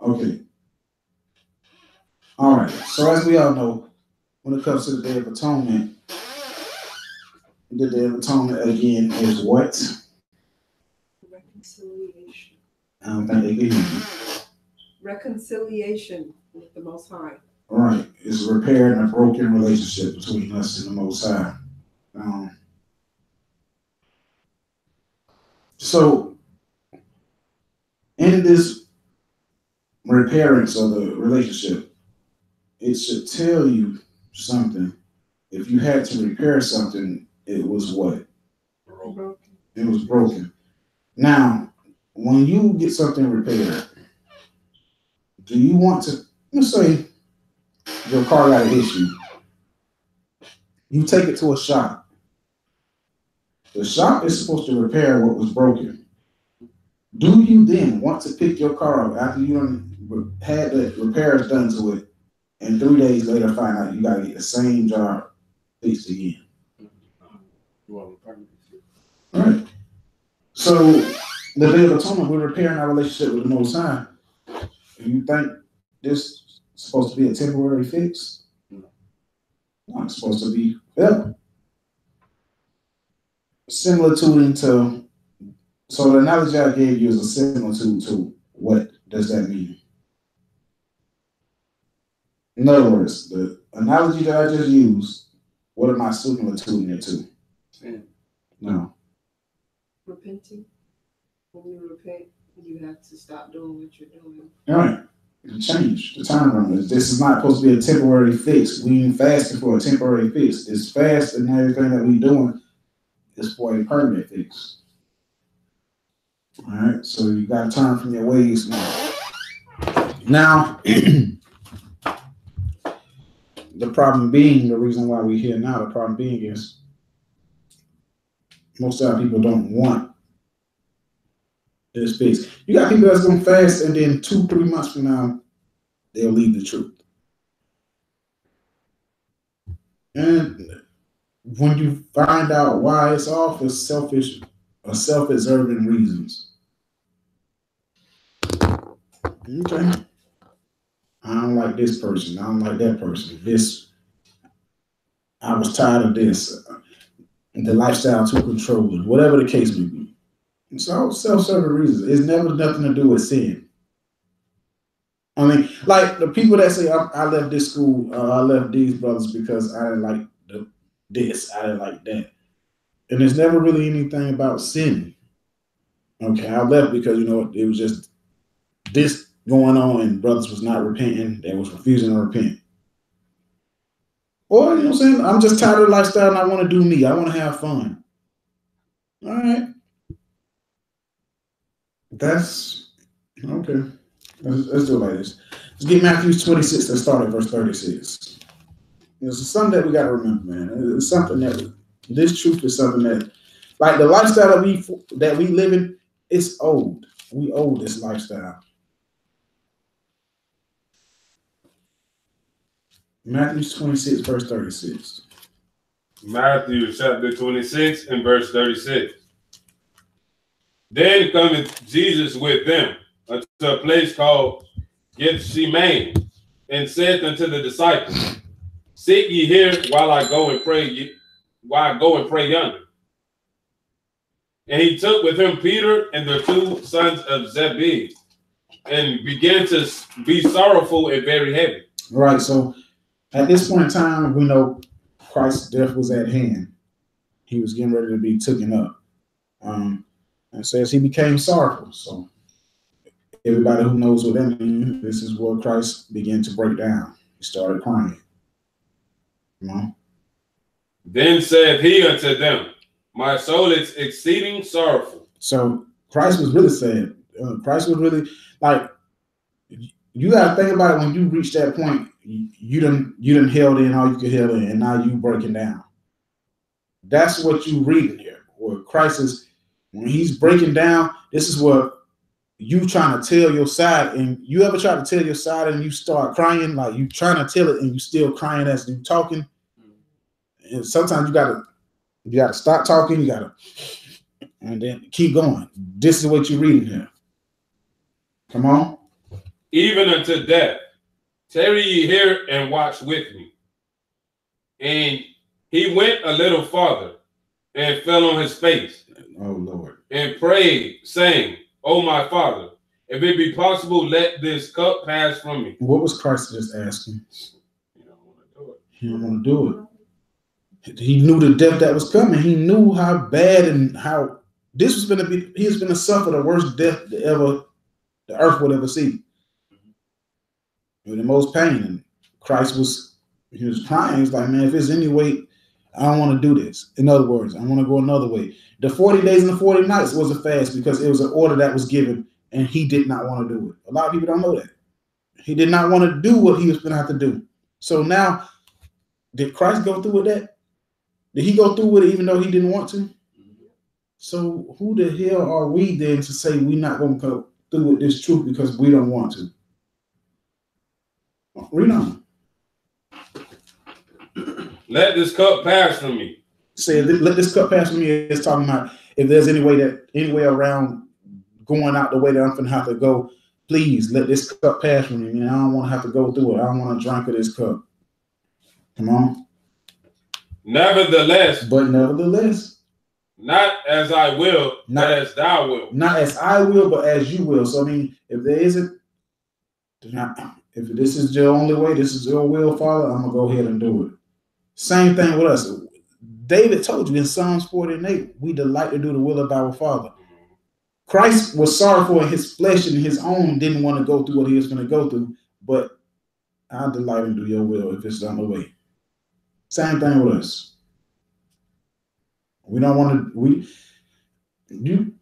Okay. All right. So as we all know, when it comes to the Day of Atonement, the Day of Atonement again is what? Reconciliation. I don't think they can hear you. Reconciliation with the Most High. All right. It's repairing a broken relationship between us and the Most High. So in this repairance of the relationship, it should tell you something. If you had to repair something, it was what? Broken. It was broken. Now, when you get something repaired, do you want to, let's say your car got an issue. You take it to a shop. The shop is supposed to repair what was broken. Do you then want to pick your car up after you had the repairs done to it, and 3 days later find out you got to get the same job fixed again? All right. So the Day of Atonement, we're repairing our relationship with the Most High. You think this is supposed to be a temporary fix? No, it's supposed to be forever. Similitude to, so the analogy I gave you is a similitude to what does that mean? In other words, the analogy that I just used, what am I similituding it to? Sin. No. Repenting. When you repent, you have to stop doing what you're doing. All right. Change the time. This is not supposed to be a temporary fix. We ain't fasting for a temporary fix. This fast and everything that we doing is for a permanent fix. All right. So you got to turn from your ways now. Now, the problem being, the reason why we're here now, the problem being is most of our people don't want this fix. You got people that's going to fast and then 2-3 months from now, they'll leave the truth. And when you find out why it's off, it's selfish or self-preserving reasons. Okay. I don't like this person. I don't like that person. I was tired of this. The lifestyle too controlling. Whatever the case may be. It's all self-serving reasons. It's never nothing to do with sin. I mean, like the people that say I left this school, I left these brothers because I didn't like this, I didn't like that. And there's never really anything about sin. Okay, I left because, it was just this going on and brothers was not repenting. They was refusing to repent. Or, you know what I'm saying? I'm just tired of the lifestyle and I want to do me. I want to have fun. All right. That's okay. Let's do it like this. Let's get Matthew 26 and start at verse 36. It's something that we got to remember, man. It's something that this truth is something that, like the lifestyle that we live in, it's old. We owe this lifestyle. Matthew 26, verse 36. Matthew chapter 26 and verse 36. Then cometh Jesus with them unto a place called Gethsemane, and said unto the disciples, Sit ye here while I go and pray yonder. And he took with him Peter and the 2 sons of Zebedee, and began to be sorrowful and very heavy. All right, so at this point in time, we know Christ's death was at hand. He was getting ready to be taken up. And says he became sorrowful. So everybody who knows what that means, this is where Christ began to break down. He started crying. Then said he unto them, My soul is exceeding sorrowful. So Christ was really sad. Christ was really like, you got to think about it. When you reach that point, you done held in all you could held in, and now you breaking down. That's what you reading here. Where Christ is, when he's breaking down, this is what you trying to tell your side. And you ever try to tell your side and you start crying, like you trying to tell it and you still crying as you talking. And sometimes you gotta stop talking, and then keep going. This is what you're reading here. Come on. even unto death. Tarry ye here and watch with me. And he went a little farther and fell on his face. Oh, Lord. And prayed, saying, O my Father, if it be possible, let this cup pass from me. What was Christ just asking? You don't want to do it. He didn't want to do it. He knew the death that was coming. He knew how bad and how this was going to be. He was going to suffer the worst death the earth would ever see. With the most pain. And Christ was crying. He was like, man, if there's any way, I don't want to do this. In other words, I want to go another way. The 40 days and the 40 nights was a fast because it was an order that was given, and he did not want to do it. A lot of people don't know that. He did not want to do what he was going to have to do. So now, did Christ go through with that? Did he go through with it even though he didn't want to? So who the hell are we then to say we're not going to go through with this truth because we don't want to? Read on. Let this cup pass from me. Say, let this cup pass from me. It's talking about if there's any way around going out the way that I'm going to have to go, please let this cup pass from me. I mean, I don't want to have to go through it. I don't want to drink of this cup. Come on. Nevertheless, not as I will, not as thou wilt. Not as I will, but as you will. So I mean, if there isn't, if this is your only way, this is your will, Father, I'm gonna go ahead and do it. Same thing with us. David told you in Psalms 48, we delight to do the will of our Father. Christ was sorrowful in his flesh and his own didn't want to go through what he was going to go through, but I delight in do your will if it's on the way. Same thing with us. We don't want to, you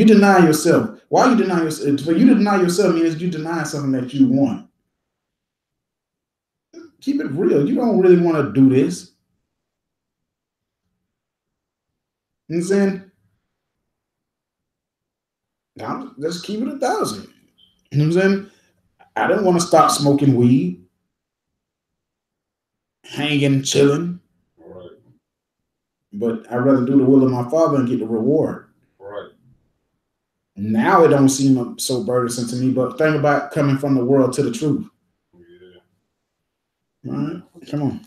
deny yourself. Why you deny yourself? For you to deny yourself means you deny something that you want. Keep it real. You don't really want to do this. You know what I'm saying? Now, let's keep it 1,000. You know what I'm saying? I didn't want to stop smoking weed, hanging, chilling. Right. But I'd rather do the will of my Father and get the reward. Right. Now it don't seem so burdensome to me, but think about coming from the world to the truth. Yeah. All right, come on.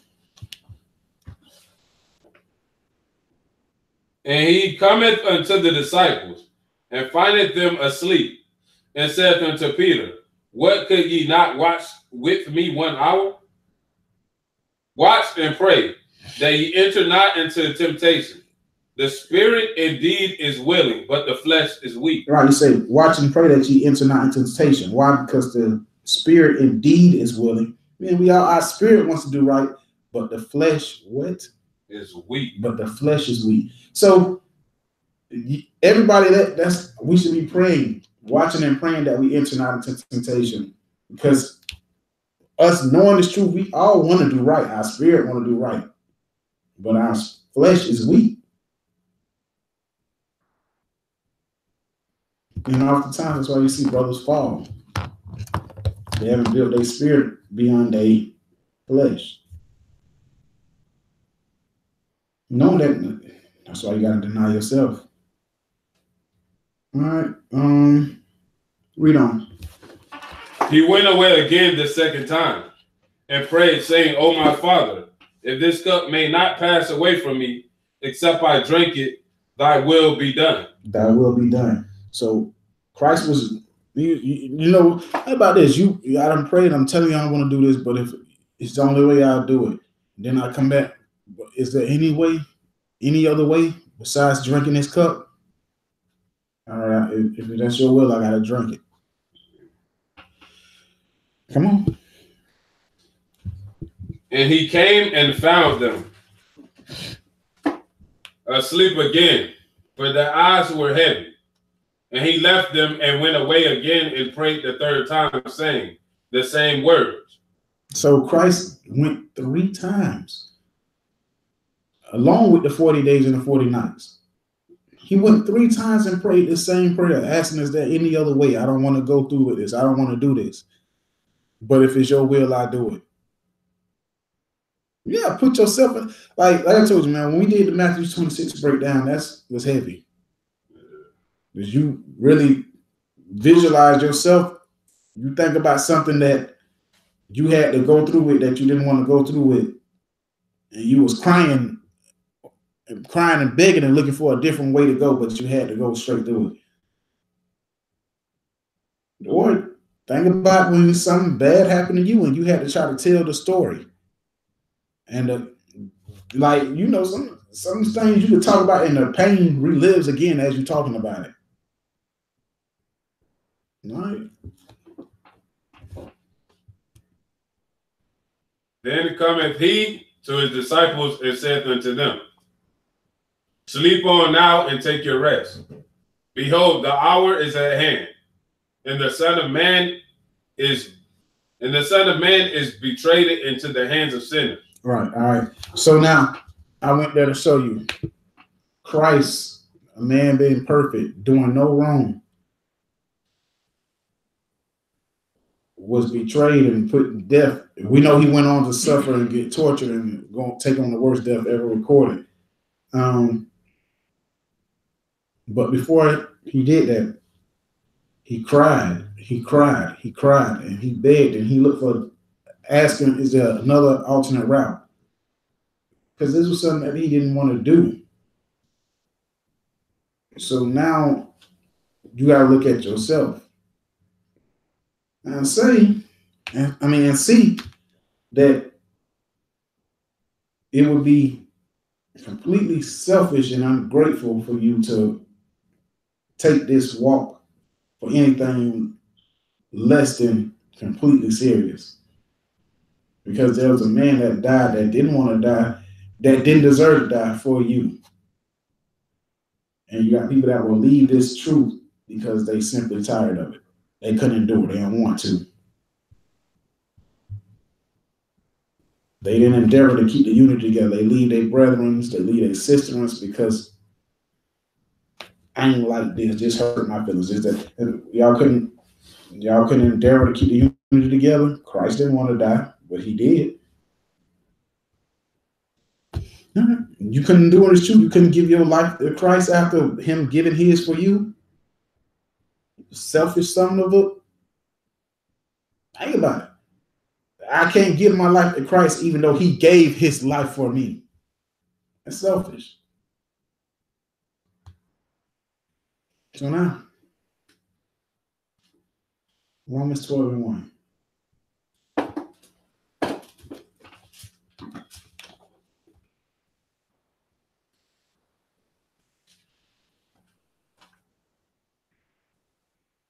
And he cometh unto the disciples, and findeth them asleep, and saith unto Peter, what, could ye not watch with me 1 hour? Watch and pray, that ye enter not into temptation. The spirit indeed is willing, but the flesh is weak. Right, you say, watch and pray that ye enter not into temptation. Why? Because the spirit indeed is willing. I mean, our spirit wants to do right, but the flesh, what? Is weak. But the flesh is weak. So everybody that's we should be praying, watching and praying that we enter not into temptation. Because us knowing this truth, we all want to do right. Our spirit want to do right. But our flesh is weak. And oftentimes that's why you see brothers fall. They haven't built their spirit beyond their flesh. Know that that's why you gotta deny yourself. All right. Read on. He went away again the second time and prayed, saying, O my Father, if this cup may not pass away from me, except I drink it, thy will be done. Thy will be done. So Christ was, you know, how about this? I done prayed, I'm telling you I don't want to do this, but if it's the only way I'll do it. Then I come back. Is there any way, any other way besides drinking this cup? All right, if that's your will, I gotta drink it. Come on. And he came and found them asleep again, for their eyes were heavy. And he left them and went away again and prayed the third time, saying the same words. So Christ went 3 times, along with the 40 days and the 40 nights. He went 3 times and prayed the same prayer, asking, is there any other way? I don't want to go through with this. I don't want to do this. But if it's your will, I do it. Yeah, put yourself in, like I told you, man, when we did the Matthew 26 breakdown, was heavy. Because you really visualize yourself You think about something that you had to go through with that you didn't want to go through with, and you was crying and begging and looking for a different way to go, but you had to go straight through it. Or think about when something bad happened to you and you had to try to tell the story. And like, you know, some things you could talk about and the pain relives again as you're talking about it. All right. Then cometh he to his disciples and saith unto them, Sleep on now and take your rest. Behold, the hour is at hand, and the Son of Man is betrayed into the hands of sinners. Right. All right. So now I went there to show you Christ, a man being perfect, doing no wrong, was betrayed and put in death. We know he went on to suffer and get tortured and go take on the worst death ever recorded. But before he did that, he cried, and he begged, and he looked for asking, is there another alternate route? Because this was something that he didn't want to do. So now you got to look at yourself and see that it would be completely selfish and ungrateful for you to take this walk for anything less than completely serious. Because there was a man that died that didn't want to die, that didn't deserve to die for you. And you got people that will leave this truth because they simply tired of it. They couldn't endure it. They don't want to. They didn't endeavor to keep the unity together. They leave their brethren, they leave their sisters because I ain't like this. Just hurt my feelings. Is that y'all couldn't endeavor to keep the unity together? Christ didn't want to die, but he did. You couldn't do this too. You couldn't give your life to Christ after him giving his for you. Selfish son of a. Think about it. I can't give my life to Christ even though he gave his life for me. That's selfish. So now, Romans 12:1.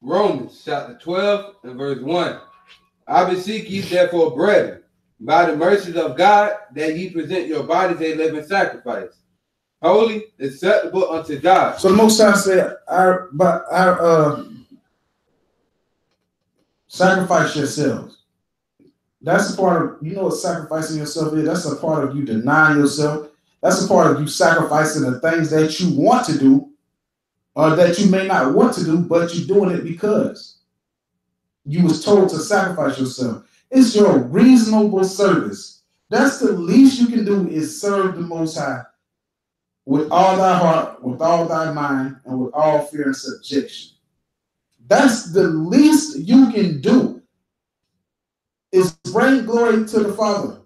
Romans chapter 12 and verse 1. I beseech you, therefore, brethren, by the mercies of God, that ye present your bodies a living sacrifice, holy, acceptable unto God. So the Most High said, sacrifice yourselves. That's a part of, you know what sacrificing yourself is? That's a part of you denying yourself. That's a part of you sacrificing the things that you want to do or that you may not want to do, but you're doing it because you was told to sacrifice yourself. It's your reasonable service. That's the least you can do is serve the Most High with all thy heart, with all thy mind, and with all fear and subjection. That's the least you can do is bring glory to the Father.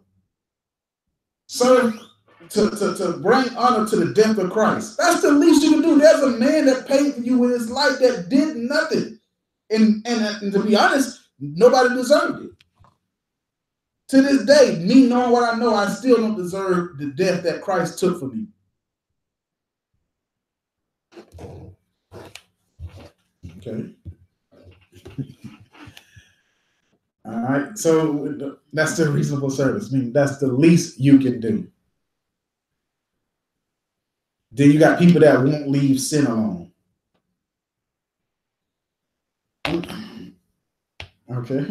Serve to bring honor to the death of Christ. That's the least you can do. There's a man that paid for you with his life that did nothing. And to be honest, nobody deserved it. To this day, me knowing what I know, I still don't deserve the death that Christ took for me. Okay. All right. So that's the reasonable service. I mean, that's the least you can do. Then you got people that won't leave sin alone. Okay.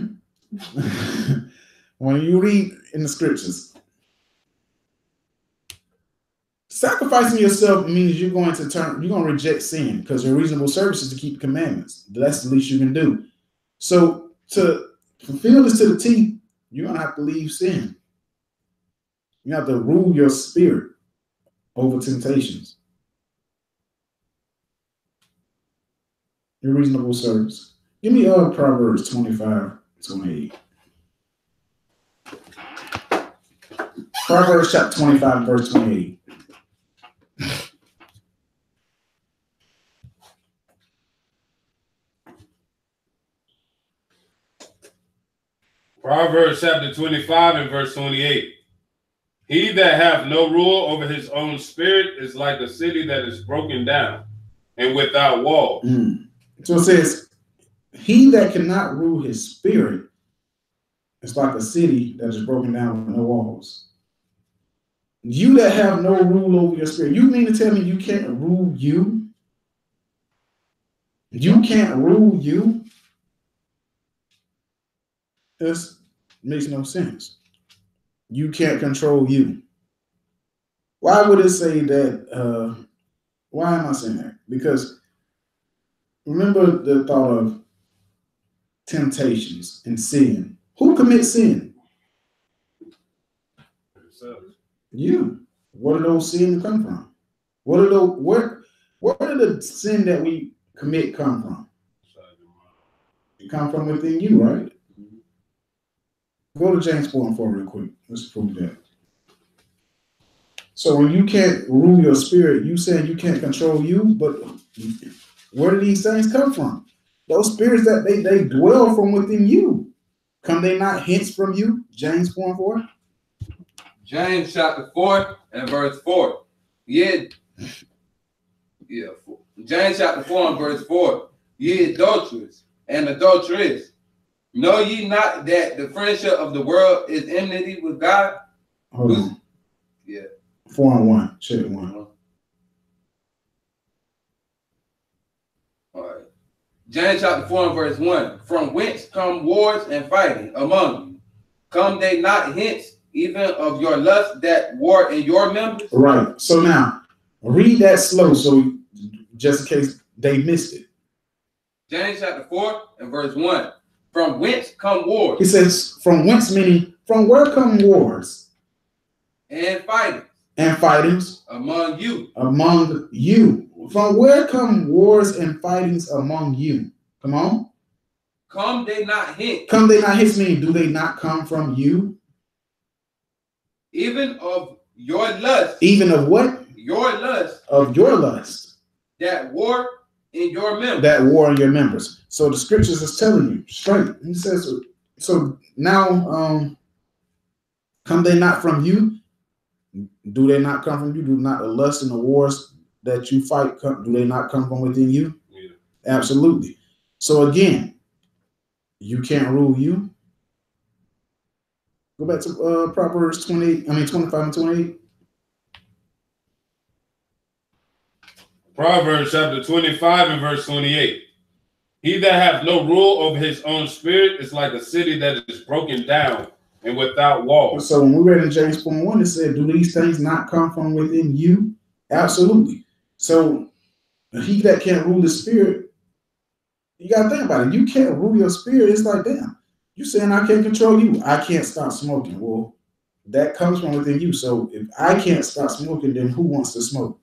When you read in the scriptures, sacrificing yourself means you're going to reject sin because your reasonable service is to keep the commandments. That's the least you can do. So to fulfill this to the T, you're going to have to leave sin. You have to rule your spirit over temptations. Your reasonable service. Give me Proverbs 25:28. Proverbs chapter 25, verse 28. Proverbs chapter 25 and verse 28. He that hath no rule over his own spirit is like a city that is broken down and without walls. So it says, he that cannot rule his spirit is like a city that is broken down with no walls. You that have no rule over your spirit, you mean to tell me you can't rule you? You can't rule you? This makes no sense. You can't control you. Why would it say that? Why am I saying that? Because remember the thought of temptations and sin. Who commits sin? You. Where do those sins come from? Where did the sin that we commit come from? It come from within you, right? Go to James 4:4 real quick. Let's prove that. So when you can't rule your spirit, you saying you can't control you, but where do these things come from? Those spirits that they dwell from within you. Come they not hence from you? James 4:4. James chapter 4 and verse 4. James chapter 4 and verse 4. Ye adulterers and adulteress, know ye not that the friendship of the world is enmity with God? Hold on. Yeah. 4 and 1. Check 1. All right. James chapter 4 and verse 1. From whence come wars and fighting among you? Come they not hence, even of your lust that war in your members? Right. So now, read that slow, so just in case they missed it. James chapter 4 and verse 1. From whence come wars? He says, from whence, meaning, from where come wars? And fighting. And fightings? Among you. Among you. From where come wars and fightings among you? Come on. Come they not hence. Come they not hence, meaning, do they not come from you? Even of your lust. Even of what? Your lust. Of your lust. That war in your members. That war in your members. So the scriptures is telling you straight. He says, so now, come they not from you? Do they not come from you? Do not the lust and the wars that you fight, do they not come from within you? Yeah. Absolutely. So again, you can't rule you. Go back to Proverbs 25 and 28. Proverbs chapter 25 and verse 28. He that hath no rule over his own spirit is like a city that is broken down and without walls. So when we read in James 4:1, it said, do these things not come from within you? Absolutely. So he that can't rule the spirit, you got to think about it. You can't rule your spirit. It's like, damn, you saying I can't control you. I can't stop smoking. Well, that comes from within you. So if I can't stop smoking, then who wants to smoke?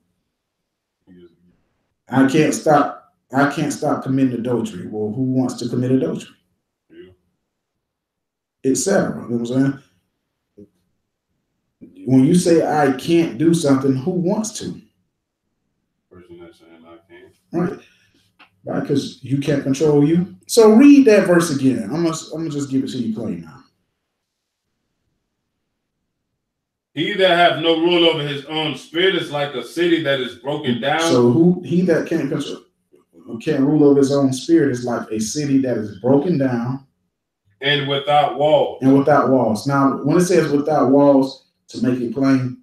I can't stop committing adultery. Well, who wants to commit adultery? Etc. You know what I'm saying? When you say I can't do something, who wants to? Person that's saying I can't. Right. Because you can't control you. So read that verse again. I'm gonna just give it to you plain now. He that hath no rule over his own spirit is like a city that is broken down. So he that can't rule over his own spirit is like a city that is broken down and without walls. And without walls. Now, when it says without walls, to make it plain,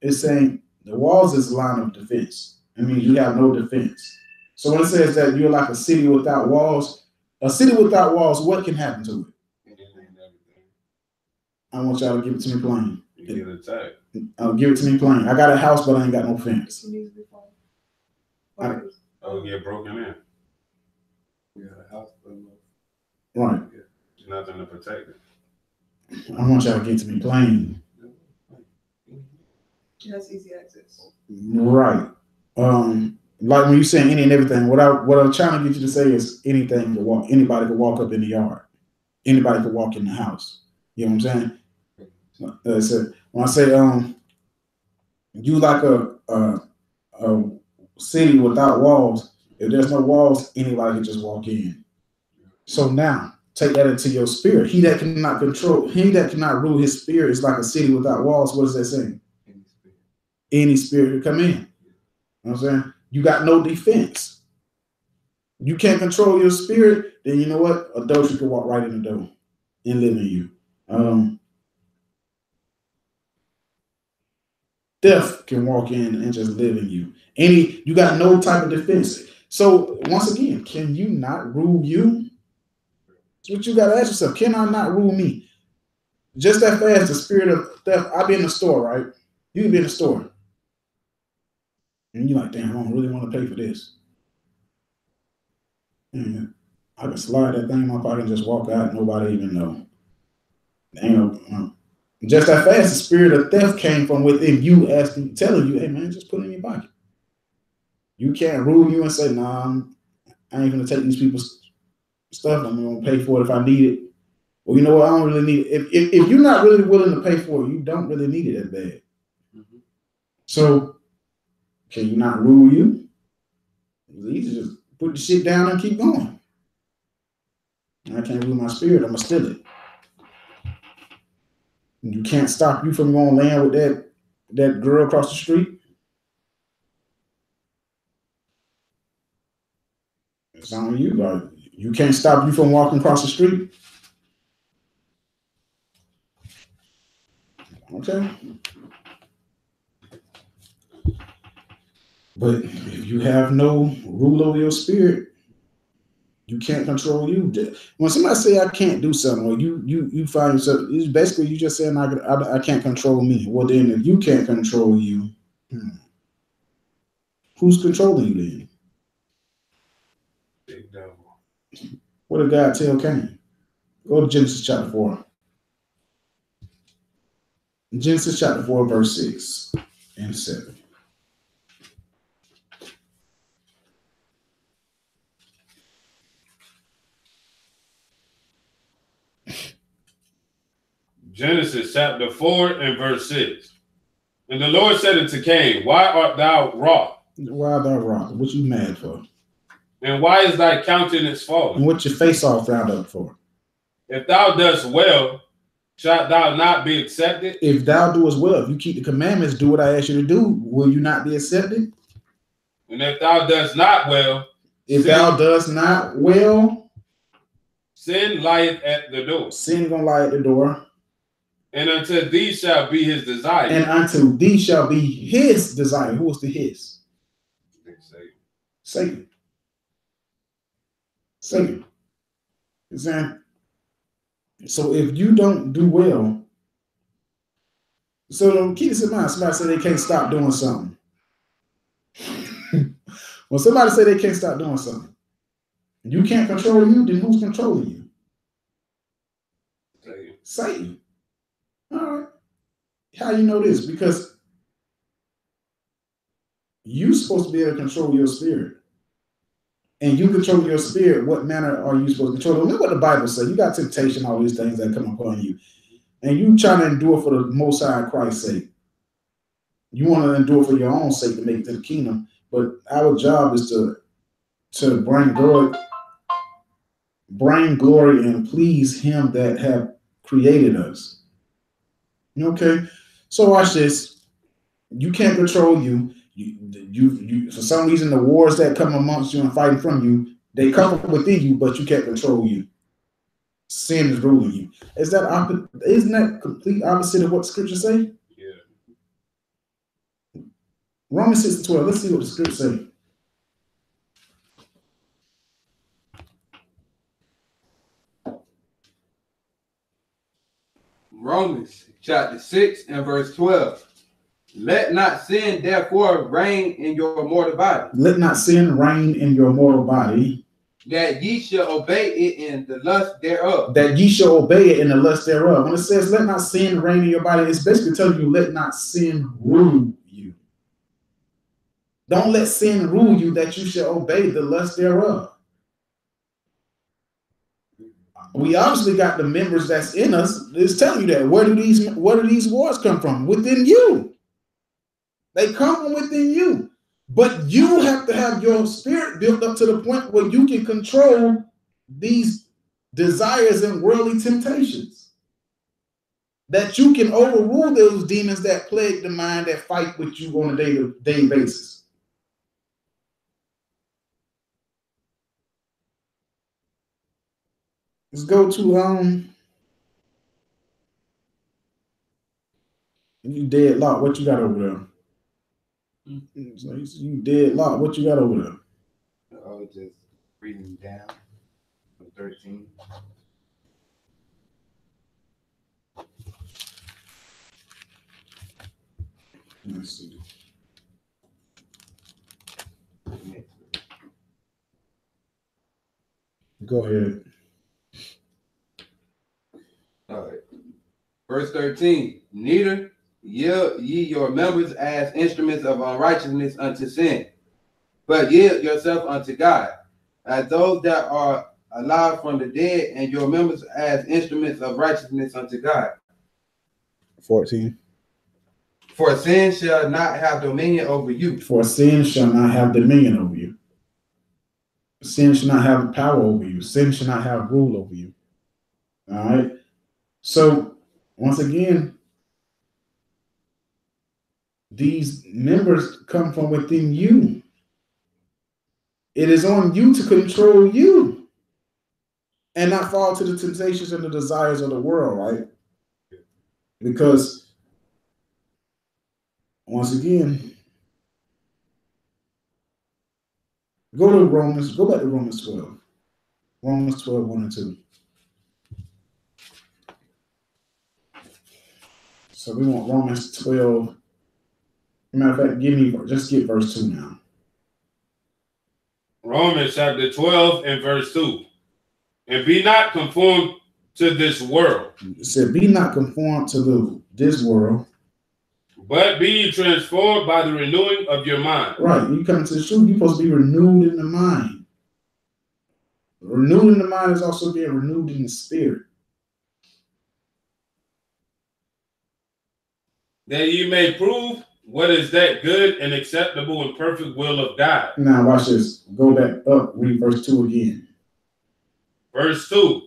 it's saying the walls is a line of defense. I mean, you have no defense. So when it says that you're like a city without walls, what can happen to it? I want y'all to give it to me plain. You get attacked. Give it to me plain. I got a house, but I ain't got no fence. Oh, get broken in. We got a house, but no. Right. There's nothing to protect it. I want y'all to get to me plain. That's easy access. Right. Like when you saying any and everything, what I'm trying to get you to say is anything can walk. Anybody can walk up in the yard. Anybody can walk in the house. You know what I'm saying? So when I say you like a city without walls, if there's no walls, anybody can just walk in. So now take that into your spirit. He that cannot rule his spirit is like a city without walls. What does that say? Any spirit can come in. You know what I'm saying? You got no defense. You can't control your spirit, then you know what? Adultery can walk right in the door and live in you. Death can walk in and just live in you. You got no type of defense. So once again, can you not rule you? That's what you got to ask yourself. Can I not rule me? Just that fast, the spirit of death. I be in the store, right? You be in the store. And you're like, damn, I don't really want to pay for this. And I can slide that thing in my pocket and just walk out. Nobody even know. Just that fast, the spirit of theft came from within you, telling you, hey man, just put it in your pocket. You can't rule you and say, nah, I ain't gonna take these people's stuff. I'm gonna pay for it if I need it. Well, you know what? I don't really need it. If you're not really willing to pay for it, you don't really need it that bad. Mm-hmm. So can you not rule you? It's easy to just put the shit down and keep going. I can't rule my spirit. I'm gonna steal it. You can't stop you from going land with that girl across the street. It's on you. Like, you can't stop you from walking across the street. Okay. But if you have no rule over your spirit, you can't control you. When somebody say I can't do something, or you find yourself, it's basically you just saying I can't control me. Well, then if you can't control you, who's controlling you then? Big devil. What did God tell Cain? Go to Genesis chapter 4. Genesis chapter 4, verse 6 and 7. Genesis chapter 4 and verse 6. And the Lord said unto Cain, why art thou wroth? Why art thou wroth? What you mad for? And why is thy countenance fallen? And what your face all frowned up for? If thou dost well, shalt thou not be accepted? If thou doest well, if you keep the commandments, do what I ask you to do, will you not be accepted? And if thou dost not well, thou dost not well, sin lieth at the door. Sin gonna lie at the door. And unto thee shall be his desire. And unto thee shall be his desire. Who is the his? Satan. Satan. So if you don't do well, so keep this in mind. Somebody say they can't stop doing something. When somebody say they can't stop doing something, you can't control you, then who's controlling you? Satan. All right. How you know this? Because you're supposed to be able to control your spirit. And you control your spirit, what manner are you supposed to control? Remember what the Bible says. You got temptation, all these things that come upon you. And you trying to endure for the Most High Christ's sake. You want to endure for your own sake to make it to the kingdom. But our job is to bring glory and please him that have created us. Okay, so watch this. You can't control you. You for some reason the wars that come amongst you and fighting from you, they come within you, but you can't control you. Sin is ruling you. Isn't that complete opposite of what Scripture say? Yeah. Romans 6:12. Let's see what the Scripture say. Romans chapter 6 and verse 12. Let not sin therefore reign in your mortal body. Let not sin reign in your mortal body. That ye shall obey it in the lust thereof. That ye shall obey it in the lust thereof. When it says let not sin reign in your body, it's basically telling you let not sin rule you. Don't let sin rule you that you should obey the lust thereof. We obviously got the members that's in us. It's telling you that. Where do these wars come from? Within you. They come from within you. But you have to have your spirit built up to the point where you can control these desires and worldly temptations. That you can overrule those demons that plague the mind that fight with you on a day-to-day basis. Let's go to you dead Lot. What you got over there? So you dead Lot. What you got over there? I was just reading down from 13. Let's see. Go ahead. All right. Verse 13. Neither yield ye your members as instruments of unrighteousness unto sin, but yield yourself unto God, as those that are alive from the dead, and your members as instruments of righteousness unto God. 14. For sin shall not have dominion over you. For sin shall not have dominion over you. Sin shall not have power over you. Sin shall not have rule over you. All right. So once again, these members come from within you. It is on you to control you and not fall to the temptations and the desires of the world, right? Because once again, go back to Romans 12. Romans 12, 1 and 2. So we want Romans 12. Matter of fact, just get verse 2 now. Romans chapter 12 and verse 2. And be not conformed to this world. It said, be not conformed to this world, but be ye transformed by the renewing of your mind. Right. You come to the truth, you're supposed to be renewed in the mind. Renewed in the mind is also being renewed in the spirit. That ye may prove what is that good and acceptable and perfect will of God. Now watch this. Go back up, read verse 2 again. Verse 2.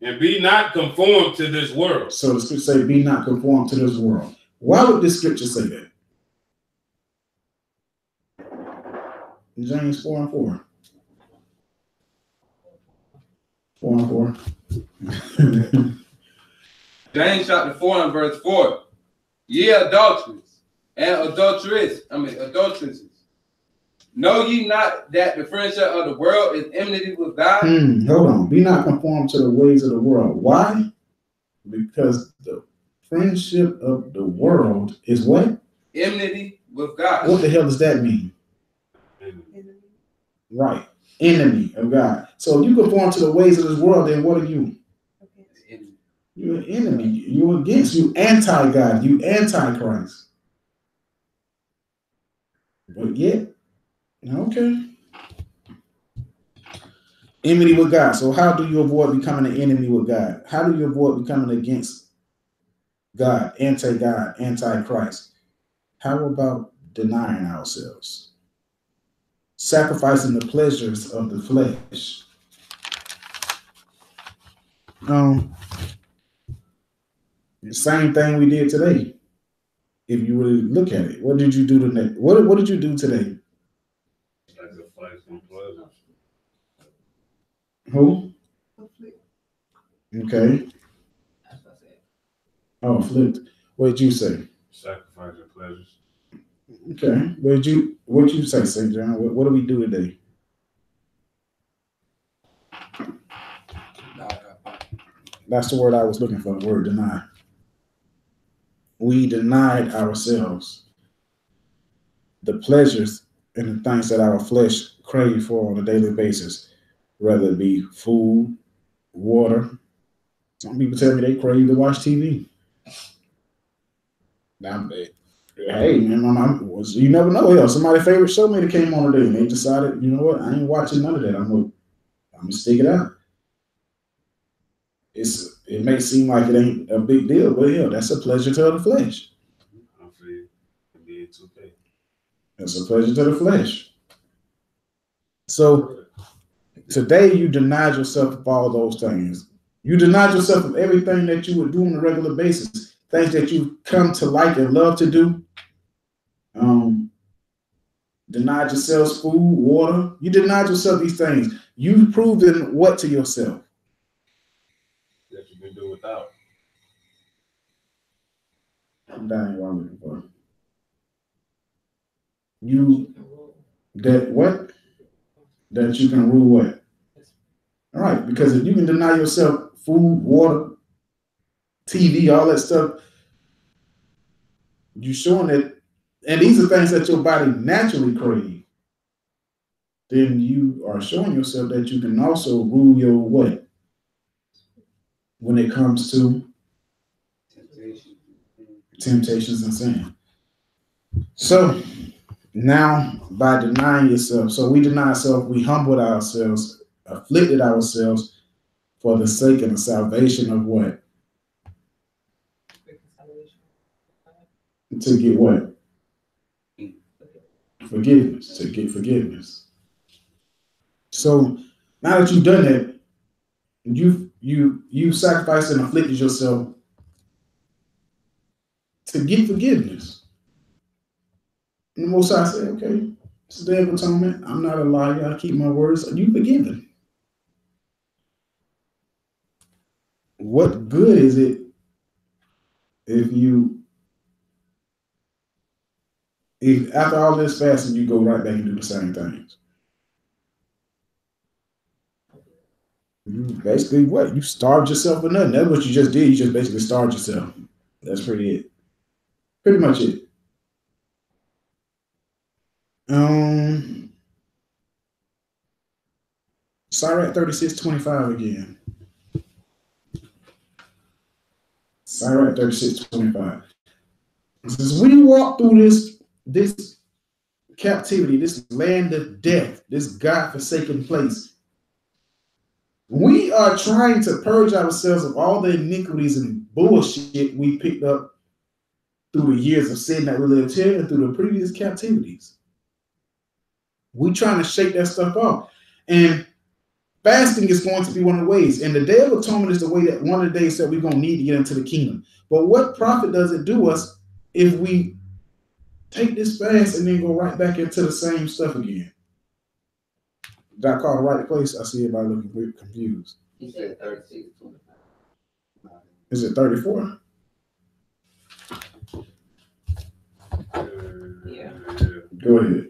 And be not conformed to this world. So the scripture say, be not conformed to this world. Why would this scripture say that? James 4 and 4. 4 and 4. James chapter 4 and verse 4. Ye adulterers and adulteresses. Know ye not that the friendship of the world is enmity with God? Hold on. Be not conformed to the ways of the world. Why? Because the friendship of the world is what? Enmity with God. What the hell does that mean? Enemy. Right. Enemy of God. So if you conform to the ways of this world, then what are you? Okay. You're an enemy. You're against. You anti-God. You anti-Christ. But yet, okay. Enmity with God. So how do you avoid becoming an enemy with God? How do you avoid becoming against God, anti-God, anti-Christ? How about denying ourselves? Sacrificing the pleasures of the flesh. The same thing we did today. If you really look at it, what did you do today? What did you do today? Sacrifice and pleasure. Who? Okay. That's what I said. Oh, flipped. What did you say? Sacrifice and pleasures. Okay. What did you say, St. John? What do we do today? That's the word I was looking for, the word deny. We denied ourselves the pleasures and the things that our flesh crave for on a daily basis, whether it be food, water. Some people tell me they crave to watch TV. Now, Hey, man, you never know. Hell, somebody's favorite show maybe came on today and they decided, you know what, I ain't watching none of that. I'm gonna stick it out. It may seem like it ain't a big deal, but yeah, that's a pleasure to the flesh. I feel it's okay. That's a pleasure to the flesh. So today you denied yourself of all those things. You denied yourself of everything that you would do on a regular basis, things that you come to like and love to do. Denied yourselves food, water. You denied yourself these things. You've proven what to yourself? That you can do without. I'm dying what I'm looking for. You that what? That you can rule what? All right, because if you can deny yourself food, water, TV, all that stuff, you're showing that, and these are things that your body naturally craves, then you are showing yourself that you can also rule your what? When it comes to temptations and sin. So now by denying yourself, so we deny ourselves, we humbled ourselves, afflicted ourselves for the sake of the salvation of what? To get what? Forgiveness. To get forgiveness. So now that you've done that, you sacrificed and afflicted yourself to get forgiveness. And the Most High said, okay, it's the Day of Atonement. I'm not a liar. I keep my words. Are you forgiven? What good is it if after all this fasting, you go right back and do the same things? You basically what? You starved yourself for nothing. That's what you just did. You just basically starved yourself. That's pretty it. Pretty much it. Sirach 36:25 again. Sirach 36:25. It says, we walk through this captivity, this land of death, this God-forsaken place. We are trying to purge ourselves of all the iniquities and bullshit we picked up through the years of sin that we lived here and through the previous captivities. We're trying to shake that stuff off. And fasting is going to be one of the ways. And the Day of Atonement is the way that one of the days that we're going to need to get into the kingdom. But what profit does it do us if we take this fast and then go right back into the same stuff again? Did I call the right place? I see everybody looking weird, confused. He said 36. Is it 34? Yeah. Go ahead.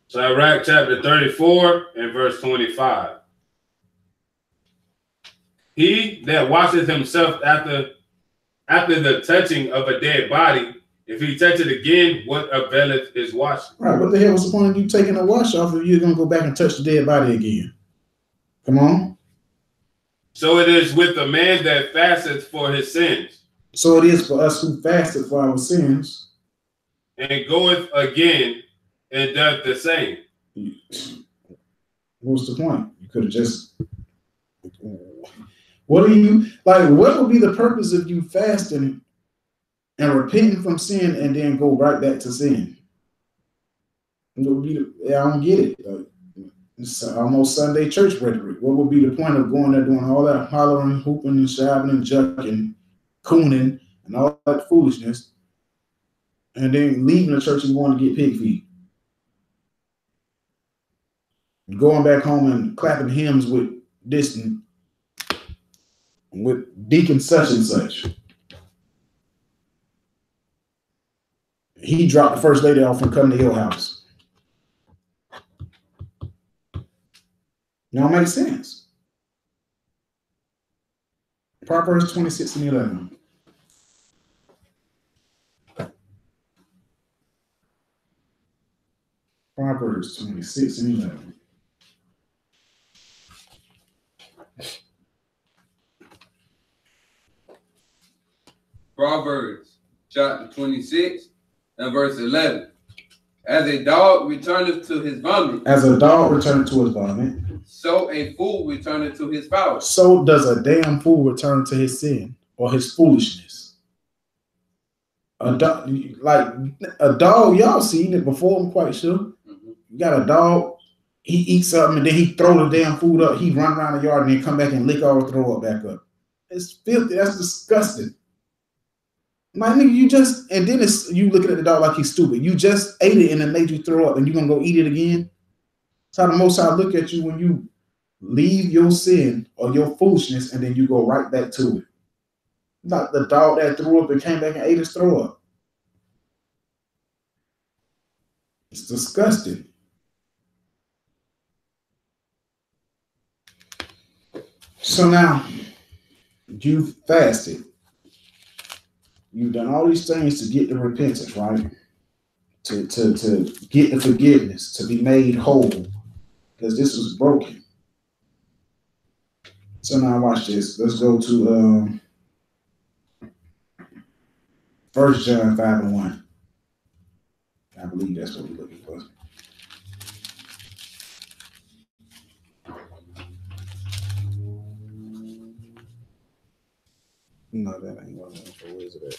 Sirach chapter 34 and verse 25. He that washeth himself after the touching of a dead body, if he touch it again, what availeth his washing? Right, what the hell was the point of you taking a wash off if you're going to go back and touch the dead body again? Come on. So it is with the man that fasteth for his sins. So it is for us who fasted for our sins. And goeth again and doth the same. What's the point? You could have just... What would be the purpose of you fasting and repenting from sin and then go right back to sin? I don't get it. It's almost Sunday church rhetoric. What would be the point of going there doing all that hollering, hooping, and shouting, and jucking, cooning, and all that foolishness, and then leaving the church and going to get pig feet? Going back home and clapping hymns with Deacon such and such. He dropped the first lady off from coming to your house. Now it makes sense. Proverbs 26 and 11. Proverbs 26 and 11. Proverbs chapter 26 and verse 11. As a dog returneth to his vomit, As a dog returneth to his vomit, so a fool returneth to his power. so does a damn fool return to his sin or his foolishness. A dog, like a dog, y'all seen it before, I'm quite sure. You got a dog, he eats something and then he throw the damn food up, he run around the yard and then come back and lick all the throw up back up. It's filthy, that's disgusting. My nigga, you just, and then it's you looking at the dog like he's stupid. You just ate it and it made you throw up and you gonna go eat it again? That's how the Most High look at you when you leave your sin or your foolishness and then you go right back to it. Not the dog that threw up and came back and ate his throw up. It's disgusting. So now, you fasted. You've done all these things to get the repentance, right? To get the forgiveness, to be made whole, because this was broken. So now watch this. Let's go to 1 John 5:1. I believe that's what we're looking for. No, that ain't what I'm looking for. Where is it at?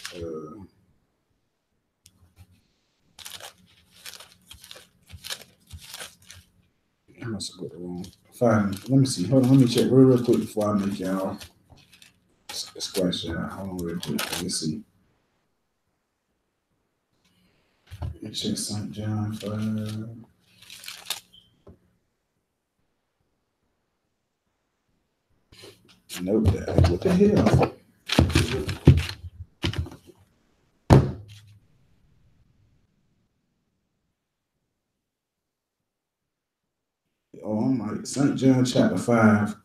I must have put it wrong. Fine. Let me see. Hold on. Let me check real quick before I make y'all scratch that out. Hold on real quick. Let's see. Let me check St. John 5. Nope. What the hell? Oh my, St. John chapter 5.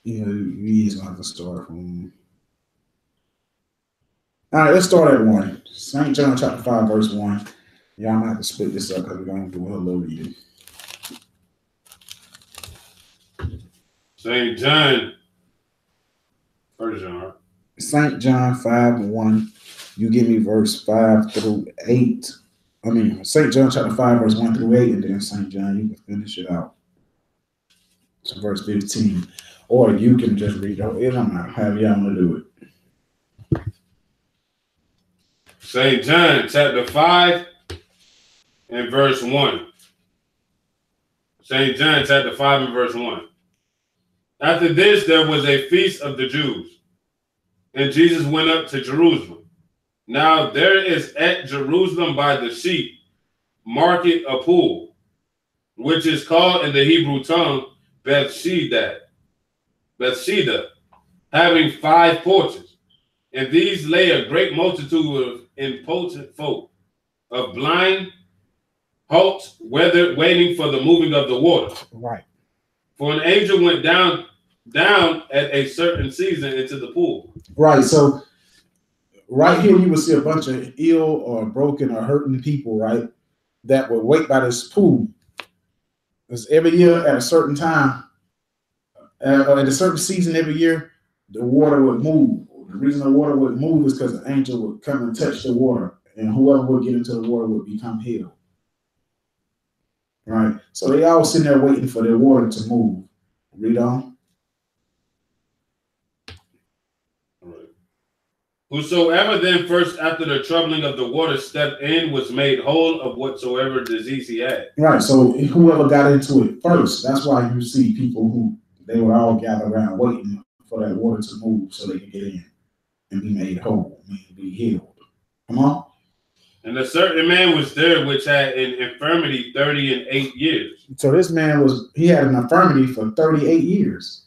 Yeah, we is gonna have to start from. All right, let's start at 1. St. John chapter 5, verse 1. Y'all might have to split this up because we're gonna do a little reading. St. John. 1 John. St. John 5:1. You give me verse 5 through 8. I mean, St. John chapter 5, verse 1 through 8, and then St. John, you can finish it out. So verse 15. Or you can just read it. It don't matter. However y'all want to do it. St. John chapter 5 and verse 1. St. John chapter 5 and verse 1. After this, there was a feast of the Jews, and Jesus went up to Jerusalem. Now there is at Jerusalem by the sheep market a pool, which is called in the Hebrew tongue Bethesda, having 5 porches. And these lay a great multitude of impotent folk, of blind, halt, weathered, waiting for the moving of the water. Right. For an angel went down at a certain season into the pool. Right. So right here, you will see a bunch of ill or broken or hurting people, right, that would wait by this pool. Because every year at a certain time, at a certain season every year, the water would move. The reason the water would move is because the angel would come and touch the water, and whoever would get into the water would become healed. Right? So they all sitting there waiting for their water to move. Read on. Whosoever then first after the troubling of the water stepped in was made whole of whatsoever disease he had. Right. So whoever got into it first, that's why you see people who they would all gather around waiting for that water to move so they can get in and be made whole, be healed. Come on. And a certain man was there which had an infirmity 38 years. So this man he had an infirmity for 38 years.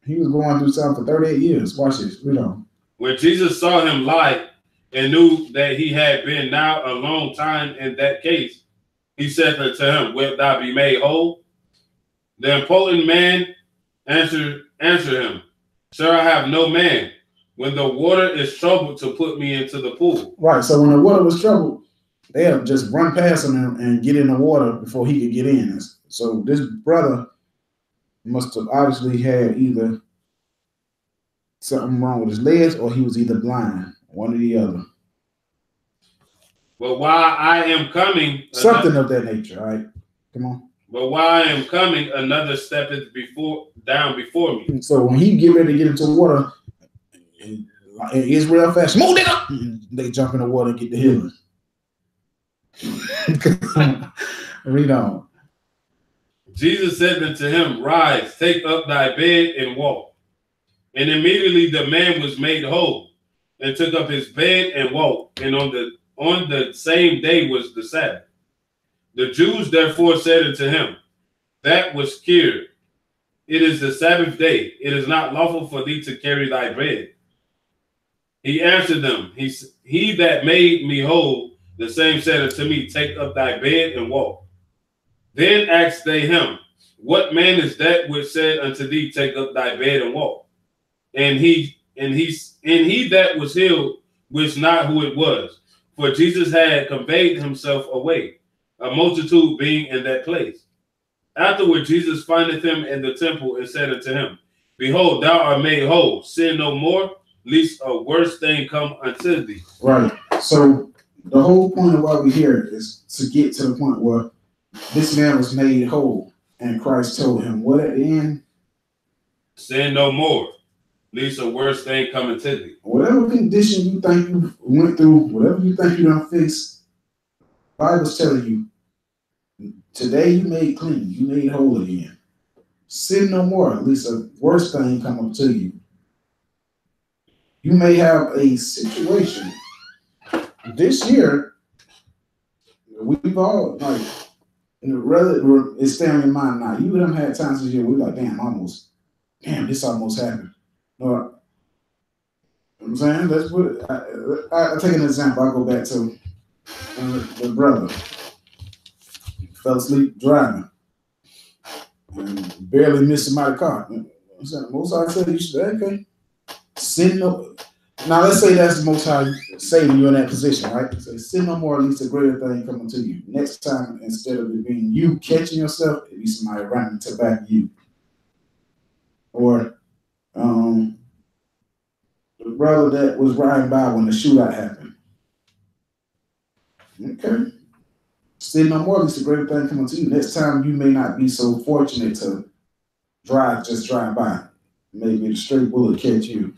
He was going through something for 38 years. Watch this. Read on. When Jesus saw him lie and knew that he had been now a long time in that case, he said unto him, wilt thou be made whole? The impotent man answered him, Sir, I have no man when the water is troubled to put me into the pool. Right. So when the water was troubled, they'll just run past him and get in the water before he could get in. So this brother must have obviously had either something wrong with his legs or he was either blind, one or the other. But while I am coming, Something of that nature, all right? Come on. But while I am coming, another steppeth down before me. So when he get ready to get into the water, in Israel fashion, move it up! They jump in the water and get the healing. Read on. Jesus said unto him, Rise, take up thy bed and walk. And immediately the man was made whole, and took up his bed and walked. And on the same day was the Sabbath. The Jews therefore said unto him, That was cured. It is the Sabbath day. It is not lawful for thee to carry thy bed. He answered them, He that made me whole, the same said unto me, Take up thy bed and walk. Then asked they him, What man is that which said unto thee, Take up thy bed and walk? And he that was healed wist not who it was, for Jesus had conveyed himself away, a multitude being in that place. Afterward Jesus findeth him in the temple and said unto him, Behold, thou art made whole, sin no more, lest a worse thing come unto thee. Right. So the whole point of why we're here is to get to the point where this man was made whole, and Christ told him what at the end? Sin no more, lest a worse thing come unto thee. Whatever condition you think you went through, whatever you think you done fixed, the Bible's telling you, today you made clean, you made whole again. Sin no more, at least a worse thing come up to you. You may have a situation this year. We've all like, it's staying in your mind now. You haven't had times this year we're like, damn, this almost happened. No, you know what I'm saying? Let's put it. I'll take an example. I go back to the brother. He fell asleep driving and barely missed somebody's car. Most High said you should, okay. Sin no. Now let's say that's the Most High saving you in that position, right? So sin no more, at least a greater thing coming to you. Next time, instead of it being you catching yourself, it be somebody running to back you. Or the brother that was riding by when the shootout happened. Okay. Sin no more, at least a greater thing coming to you. Next time, you may not be so fortunate to just drive by. Maybe a straight bullet catch you.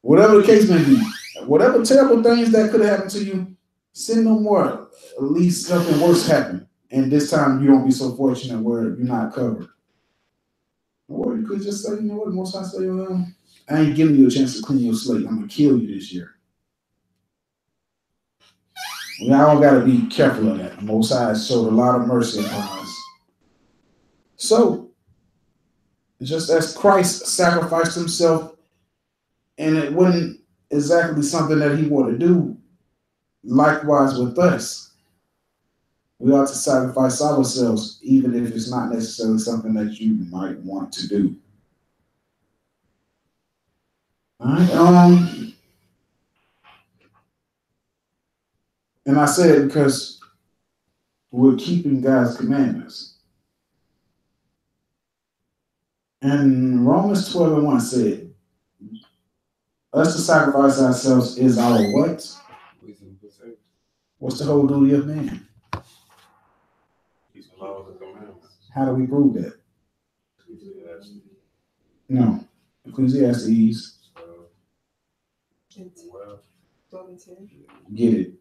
Whatever the case may be, whatever terrible things that could have happened to you, sin no more. At least something worse happened. And this time you don't be so fortunate where you're not covered. Or you could just say, you know what, the Most High say, I ain't giving you a chance to clean your slate. I'm going to kill you this year. We all got to be careful of that. The Most High showed a lot of mercy upon us. So, just as Christ sacrificed himself, and it wasn't exactly something that he wanted to do, likewise with us. We ought to sacrifice ourselves, even if it's not necessarily something that you might want to do. All right. And I say it because we're keeping God's commandments. And Romans 12:1 said, us to sacrifice ourselves is our what? What's the whole duty of man? How do we prove that? No. Ecclesiastes. 12 and 10. Get it.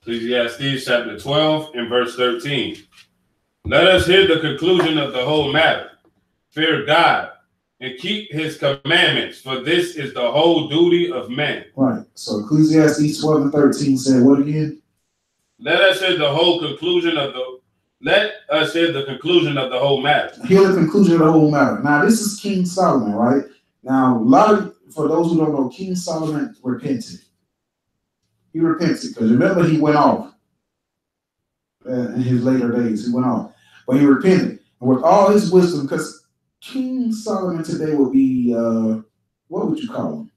Ecclesiastes chapter 12 and verse 13. Let us hear the conclusion of the whole matter. Fear God and keep his commandments, for this is the whole duty of man. Right. So Ecclesiastes 12 and 13 said what again? Let us hear the conclusion of the whole matter. Hear the conclusion of the whole matter. Now, this is King Solomon, right? Now, for those who don't know, King Solomon repented. He repented because remember he went off in his later days. He went off, but he repented and with all his wisdom. Because King Solomon today would be what would you call him?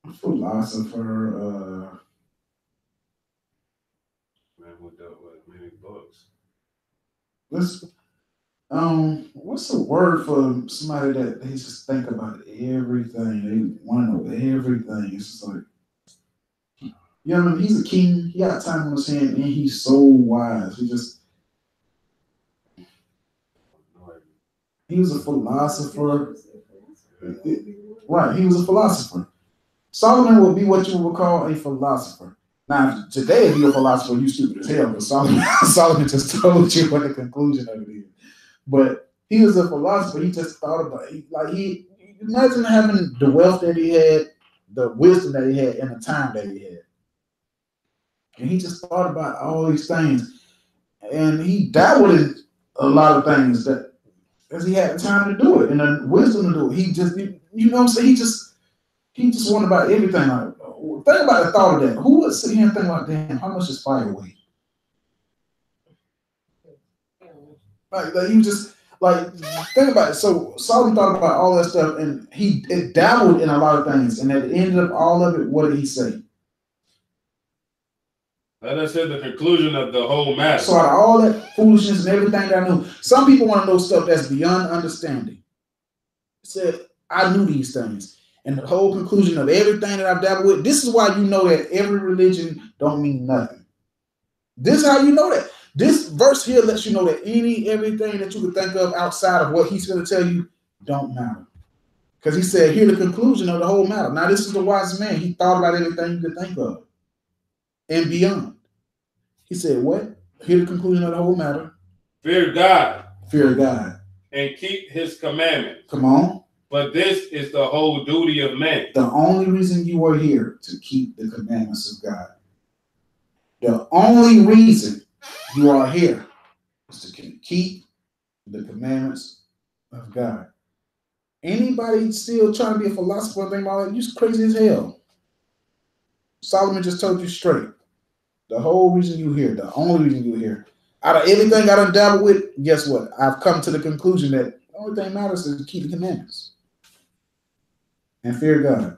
A philosopher. Man who dealt with many books. What's the word for somebody that they just think about everything? They want to know everything. It's just like, you know, he's a king. He got time on his hand, and he's so wise. He was a philosopher. Right, he was a philosopher. Solomon would be what you would call a philosopher. Now, today, if you're a philosopher, you stupid as hell, because Solomon just told you what the conclusion of it is. But he was a philosopher. He just thought about it. Like, imagine having the wealth that he had, the wisdom that he had, and the time that he had. And he just thought about all these things. And he dabbled in a lot of things that, because he had the time to do it and the wisdom to do it. He just, you know what I'm saying? He just wanted about everything. Like, think about the thought of that. Who would sit here and think like, damn, how much does fire weigh? Like you just like think about it. So Solomon thought about all that stuff, and it dabbled in a lot of things, and at the end of all of it, what did he say? Let us hear the conclusion of the whole matter. So out of all that foolishness and everything that I knew, some people want to know stuff that's beyond understanding. He said, I knew these things. And the whole conclusion of everything that I've dabbled with, this is why you know that every religion don't mean nothing. This is how you know that. This verse here lets you know that everything that you could think of outside of what he's going to tell you don't matter. Because he said, hear the conclusion of the whole matter. Now, this is the wise man. He thought about everything you could think of and beyond. He said, what? Hear the conclusion of the whole matter. Fear God. Fear God. And keep his commandments. Come on. But this is the whole duty of man. The only reason you are here to keep the commandments of God. The only reason you are here is to keep the commandments of God. Anybody still trying to be a philosopher and think about it, you're crazy as hell. Solomon just told you straight. The whole reason you're here, the only reason you're here. Out of everything I done dabbled with, guess what? I've come to the conclusion that the only thing matters is to keep the commandments and fear God.